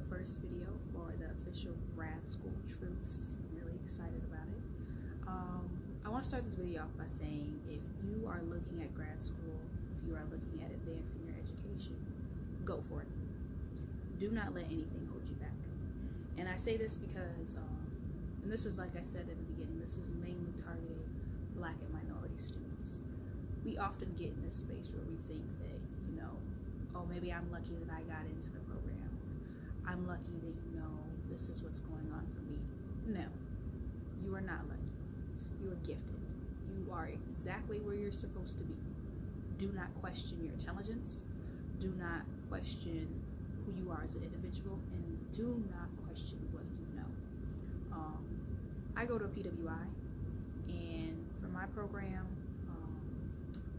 first video for the official grad school truths. I'm really excited about it. I want to start this video off by saying if you are looking at grad school, if you are looking at advancing your education, go for it. Do not let anything hold you back. And I say this because, and this is like I said in the beginning, this is mainly targeted Black and minority students. We often get in this space where we think that, oh, maybe I'm lucky that I got into the program. I'm lucky that, this is what's going on for me. No, you are not lucky. You are gifted. You are exactly where you're supposed to be. Do not question your intelligence. Do not question who you are as an individual, and do not question what you know. I go to a PWI, and for my program,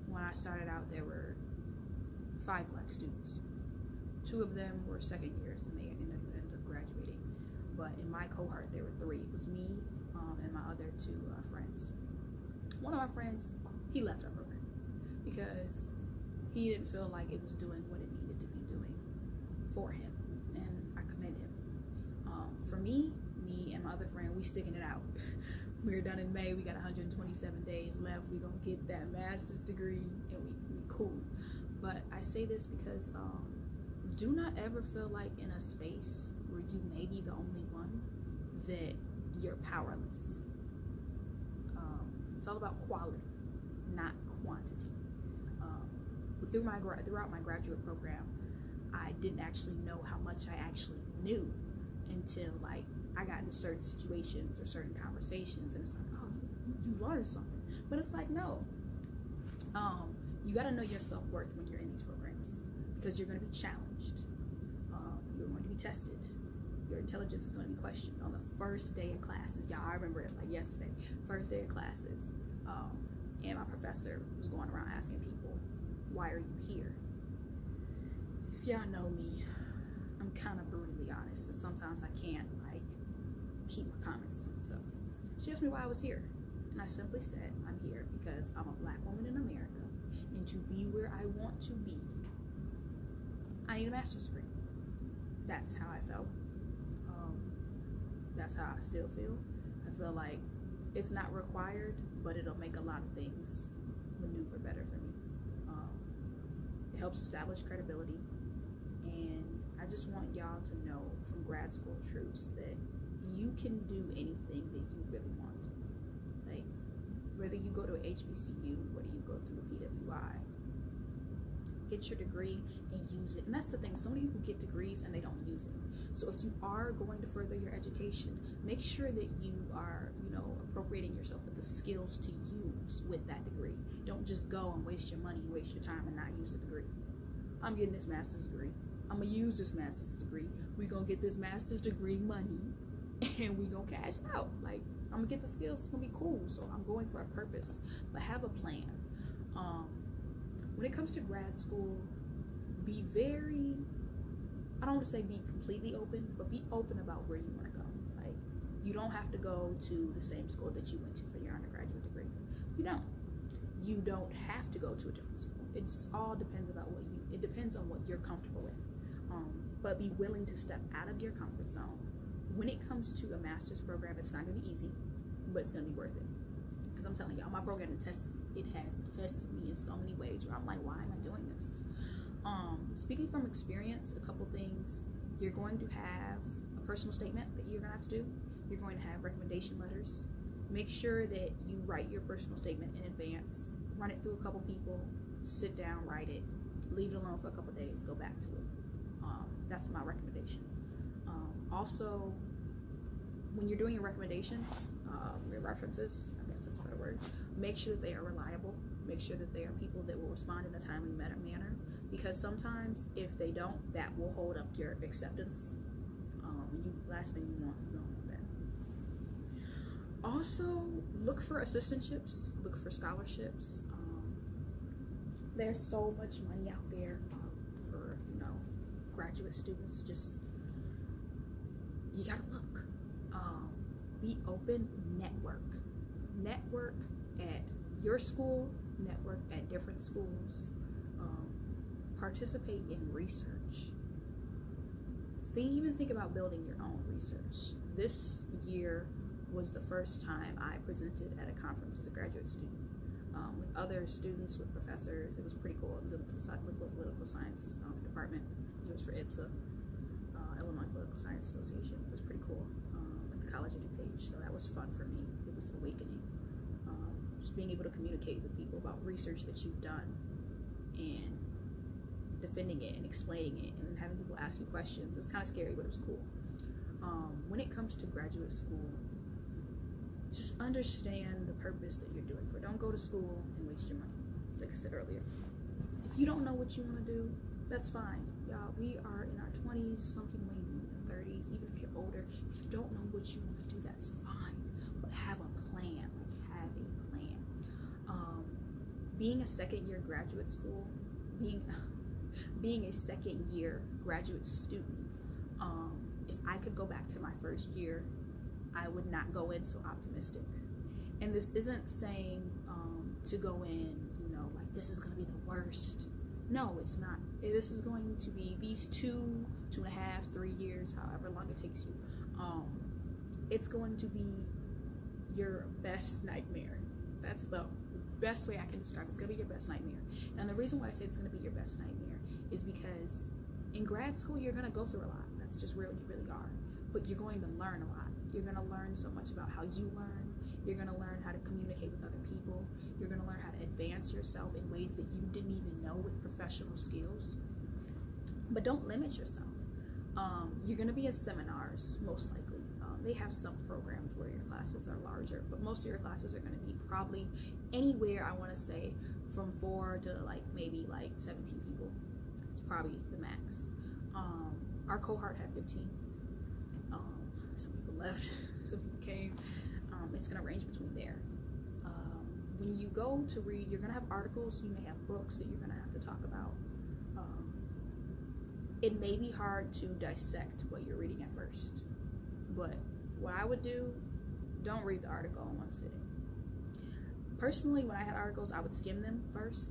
when I started out, there were 5 Black students. 2 of them were second years, and they ended up graduating. But in my cohort, there were 3. It was me and my other 2 friends. One of my friends, he left our program because he didn't feel like it was doing what it needed to be doing for him, and I commend him. For me and my other friend, we sticking it out. We're done in May. We got 127 days left. We're gonna get that master's degree, and we cool. But I say this because do not ever feel like in a space where you may be the only one that you're powerless. It's all about quality, not quantity. Throughout my graduate program, I didn't actually know how much I actually knew until like I got into certain situations or certain conversations, and it's like, oh, you learned something. But it's like, no. You got to know your self-worth when you're in these programs, because you're going to be challenged. You're going to be tested. Your intelligence is going to be questioned on the first day of classes. Y'all, I remember it like yesterday. First day of classes, and my professor was going around asking people, why are you here? If y'all know me, I'm kind of brutally honest, and sometimes I can't like keep my comments to myself. She asked me why I was here, and I simply said, I'm here because I'm a Black woman in America, and to be where I want to be, I need a master's degree. That's how I felt. That's how I still feel. I feel like it's not required, but it'll make a lot of things maneuver better for me. It helps establish credibility, and I just want y'all to know from grad school truths that you can do anything that you really want. Like, whether you go to a HBCU, whether you go through a PWI, get your degree and use it. And that's the thing, so many people get degrees and they don't use it. So if you are going to further your education, make sure that you are, appropriating yourself with the skills to use with that degree. Don't just go and waste your money, waste your time, and not use the degree. I'm getting this master's degree. I'm gonna use this master's degree. We gonna get this master's degree money, and we gonna cash out. Like, I'm gonna get the skills. It's gonna be cool. So I'm going for a purpose, but have a plan. When it comes to grad school, be very, I don't want to say be completely open, but be open about where you want to go. Like, you don't have to go to the same school that you went to for your undergraduate degree. You don't. You don't have to go to a different school. It just all depends about it depends on what you're comfortable with. But be willing to step out of your comfort zone. When it comes to a master's program, it's not going to be easy, but it's going to be worth it. Because I'm telling y'all, my program has tested me. It has tested me in so many ways where I'm like, why am I doing this? Speaking from experience, a couple things. You're going to have a personal statement that you're going to have to do. You're going to have recommendation letters. Make sure that you write your personal statement in advance. Run it through a couple people. Sit down, write it. Leave it alone for a couple days. Go back to it. That's my recommendation. Also, when you're doing your recommendations, your references, I guess that's a better word, make sure that they are reliable. Make sure that they are people that will respond in a timely manner, because sometimes if they don't, that will hold up your acceptance. Last thing you want that. Also, look for assistantships, look for scholarships. There's so much money out there for graduate students. Just, you gotta look. Be open, network at your school, network at different schools. Participate in research. even think about building your own research. This year was the first time I presented at a conference as a graduate student with other students, with professors. It was pretty cool. It was in the political science department. It was for IPSA, Illinois Political Science Association. It was pretty cool at the College of DuPage. So that was fun for me. It was awakening. Just being able to communicate with people about research that you've done and defending it and explaining it and having people ask you questions. It was kind of scary, but it was cool. When it comes to graduate school, just understand the purpose that you're doing for. Don't go to school and waste your money. Like I said earlier, if you don't know what you want to do, that's fine. Y'all, we are in our 20s, some people may be in their 30s, even if you're older. If you don't know what you want to do, that's fine. But have a plan. Have a plan. Being a second-year graduate school, being a second-year graduate student, if I could go back to my first year, I would not go in so optimistic. And this isn't saying to go in, like this is going to be the worst. No, it's not. This is going to be these 2.5, 3 years, however long it takes you. It's going to be your best nightmare. That's the best way I can describe it. It's going to be your best nightmare. And the reason why I say it's going to be your best nightmare is because in grad school, you're going to go through a lot. That's just where you really are. But you're going to learn a lot. You're going to learn so much about how you learn. You're going to learn how to communicate with other people. You're going to learn how to advance yourself in ways that you didn't even know with professional skills. But don't limit yourself. You're going to be at seminars, most likely. They have some programs where your classes are larger, but most of your classes are going to be probably anywhere, I want to say, from 4 to maybe 17 people. It's probably the max. Our cohort had 15. Some people left, some people came. It's going to range between there. When you go to read, you're going to have articles, you may have books that you're going to have to talk about. It may be hard to dissect what you're reading at first, but what I would do, don't read the article in one sitting. Personally, when I had articles, I would skim them first,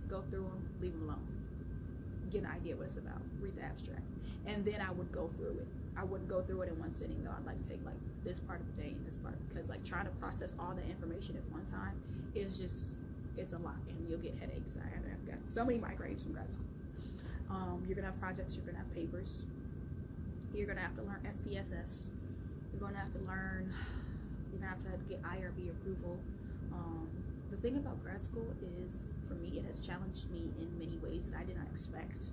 go through them, leave them alone, get an idea what it's about, read the abstract, and then I would go through it. I wouldn't go through it in one sitting though. I'd take this part of the day and this part, because trying to process all the information at one time is just, it's a lot, and you'll get headaches. I've got so many migraines from grad school. You're gonna have projects, you're gonna have papers, you're gonna have to learn SPSS, you're gonna have to get IRB approval. The thing about grad school is, for me, it has challenged me in many ways that I did not expect.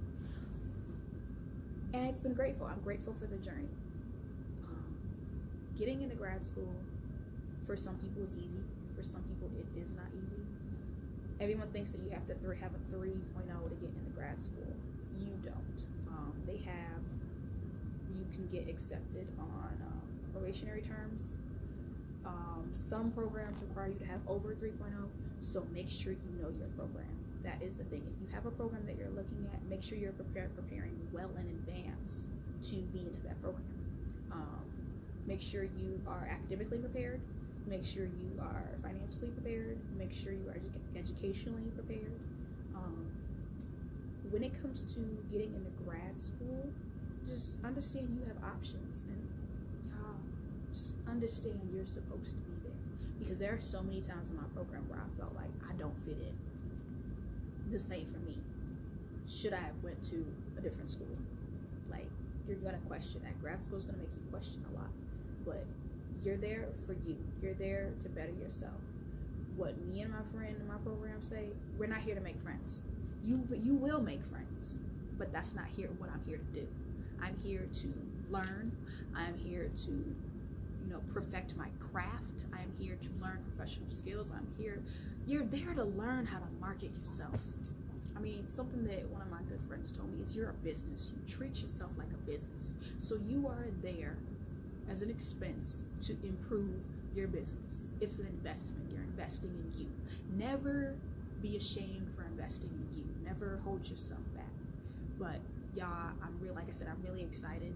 And it's been grateful. I'm grateful for the journey. Getting into grad school, for some people, is easy. For some people, it is not easy. Everyone thinks that you have to have a 3.0 to get into grad school. You don't. You can get accepted on probationary terms. Some programs require you to have over 3.0, so make sure you know your program. That is the thing. If you have a program that you're looking at, make sure you're preparing well in advance to be into that program. Make sure you are academically prepared. Make sure you are financially prepared. Make sure you are educationally prepared. When it comes to getting into grad school, just understand you have options, and y'all, just understand you're supposed to be there. Because there are so many times in my program where I felt like I don't fit in. The same for me. Should I have went to a different school? You're gonna question that. Grad school is gonna make you question a lot, but you're there for you. You're there to better yourself. What me and my friend in my program say, we're not here to make friends. You will make friends, but that's not what I'm here to do. I'm here to learn. I'm here to, perfect my craft. I'm here to learn professional skills. You're there to learn how to market yourself. Something that one of my good friends told me is, you're a business. You treat yourself like a business. So you are there as an expense to improve your business. It's an investment. You're investing in you. Never be ashamed for investing in you. Never hold yourself back. But y'all, I'm really excited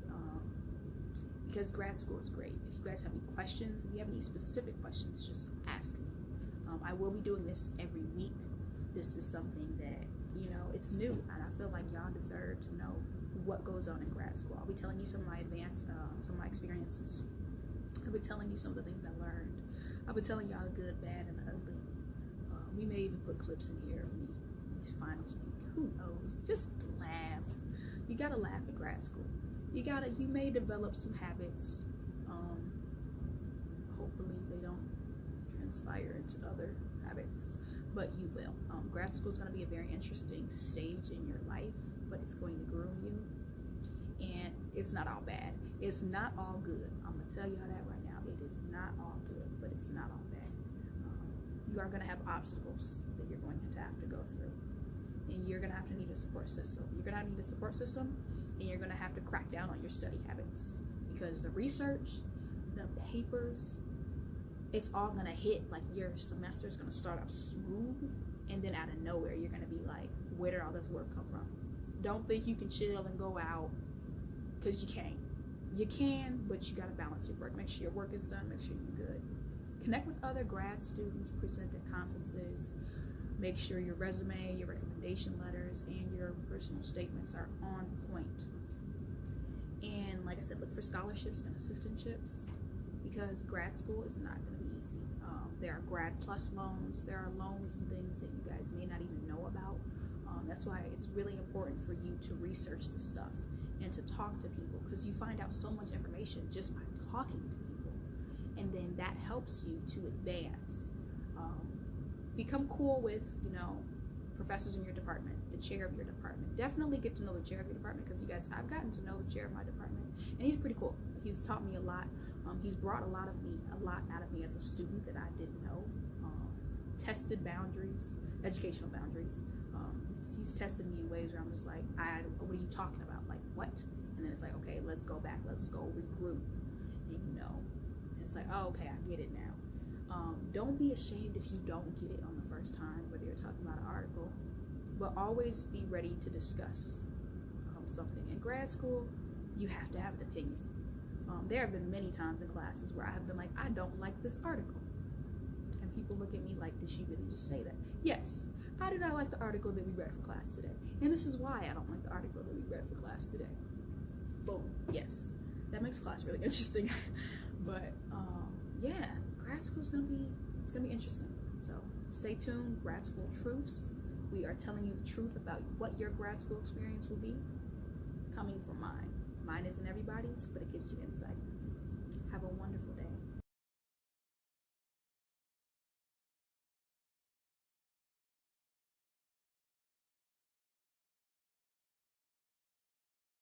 because grad school is great. If you guys have any questions, if you have any specific questions, just ask me. I will be doing this every week. This is something that, it's new, and I feel like y'all deserve to know what goes on in grad school. I'll be telling you some of my some of my experiences. I'll be telling you some of the things I learned. I'll be telling y'all the good, bad, and the ugly. We may even put clips in here of me these finals week. Who knows? Just laugh. You gotta laugh at grad school. You may develop some habits. Hopefully they don't transpire into other habits, but you will. Grad school is going to be a very interesting stage in your life, but it's going to groom you, and it's not all bad. It's not all good. I'm going to tell you that right now. It is not all good, but it's not all bad. You are going to have obstacles that you're going to have to go through, and you're going to have to need a support system. You're going to need a support system, and you're going to have to crack down on your study habits, because the research, the papers, it's all gonna hit. Like, your semester is gonna start off smooth, and then out of nowhere you're gonna be like, where did all this work come from? Don't think you can chill and go out, because you can't. You can, but you gotta balance your work. Make sure your work is done, make sure you're good. Connect with other grad students, present at conferences. Make sure your resume, your recommendation letters, and your personal statements are on point. And like I said, look for scholarships and assistantships, because grad school is not going to be easy. There are grad plus loans. There are loans and things that you guys may not even know about. That's why it's really important for you to research the stuff and to talk to people, because you find out so much information just by talking to people, and then that helps you to advance. Become cool with, professors in your department, the chair of your department. Definitely get to know the chair of your department, because you guys, I've gotten to know the chair of my department, and he's pretty cool. He's taught me a lot. He's brought a lot out of me as a student that I didn't know. Tested boundaries, educational boundaries. He's tested me in ways where I'm just like, what are you talking about? Like, what? And then it's like, okay, let's go back, let's go regroup. And it's like, oh, okay, I get it now. Don't be ashamed if you don't get it on the first time, whether you're talking about an article, but always be ready to discuss something. In grad school, you have to have an opinion. There have been many times in classes where I have been like, I don't like this article. And people look at me like, did she really just say that? Yes, I did not like the article that we read for class today. And this is why I don't like the article that we read for class today. Boom, yes. That makes class really interesting. But yeah, grad school is gonna be interesting. So stay tuned. Grad School Truths. We are telling you the truth about what your grad school experience will be, coming from mine. Mine isn't everybody's, but it gives you insight. Have a wonderful day.